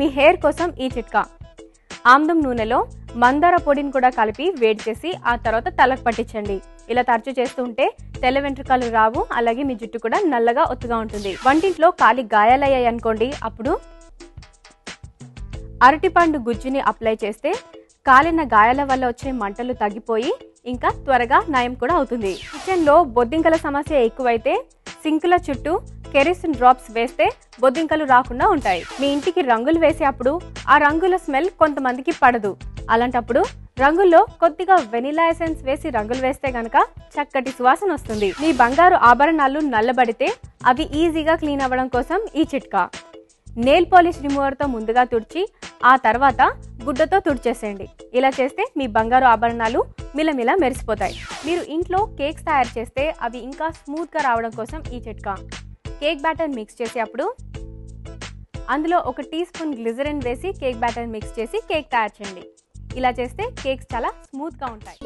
మీ hair కోసం ఈ చిట్కా. ఆమ్దం నూనెలో మందార పొడిని కూడా కలిపి వేడి చేసి ఆ తర్వాత తలకు పట్టించండి. ఇలా తరచూ చేస్తూ ఉంటే తెల్ల వెంట్రుకలు రావు, అలాగే మీ జుట్టు కూడా నల్లగా ఒత్తుగా ఉంటుంది. వంటింట్లో కాలి గాయాలయ్యాయి అనుకోండి, అప్పుడు అరటిపండు గుజ్జుని అప్లై చేస్తే కాలిన గాయాల వల్ల వచ్చే మంటలు తగ్గిపోయి ఇంకా త్వరగా నయం కూడా అవుతుంది. కిచెన్లో బొద్దింకల సమస్య ఎక్కువైతే సింకుల చుట్టూ కెరసిన్ డ్రాప్స్ వేస్తే బొద్దింకలు రాకుండా ఉంటాయి. మీ ఇంటికి రంగులు వేసేటప్పుడు ఆ రంగుల స్మెల్ కొంతమందికి పడదు. అలాంటప్పుడు రంగుల్లో కొద్దిగా వెనిలా ఎసెన్స్ వేసి రంగులు వేస్తే గనక చక్కటి సువాసన వస్తుంది. మీ బంగారు ఆభరణాలు నల్లబడితే అవి ఈజీగా క్లీన్ అవ్వడం కోసం ఈ చిట్కా. నెయిల్ పాలిష్ రిమూవర్తో ముందుగా తుడిచి ఆ తర్వాత గుడ్డతో తుడిచేసేయండి. ఇలా చేస్తే మీ బంగారు ఆభరణాలు మిలమిలా మెరిసిపోతాయి. మీరు ఇంట్లో కేక్స్ తయారు చేస్తే అవి ఇంకా స్మూత్గా రావడం కోసం ఈ చిట్కా. కేక్ బ్యాటర్ మిక్స్ చేసేటప్పుడు అందులో 1 టీ స్పూన్ గ్లిజరిన్ వేసి కేక్ బ్యాటర్ మిక్స్ చేసి కేక్ తయారు చేయండి. ఇలా చేస్తే కేక్స్ చాలా స్మూత్గా ఉంటాయి.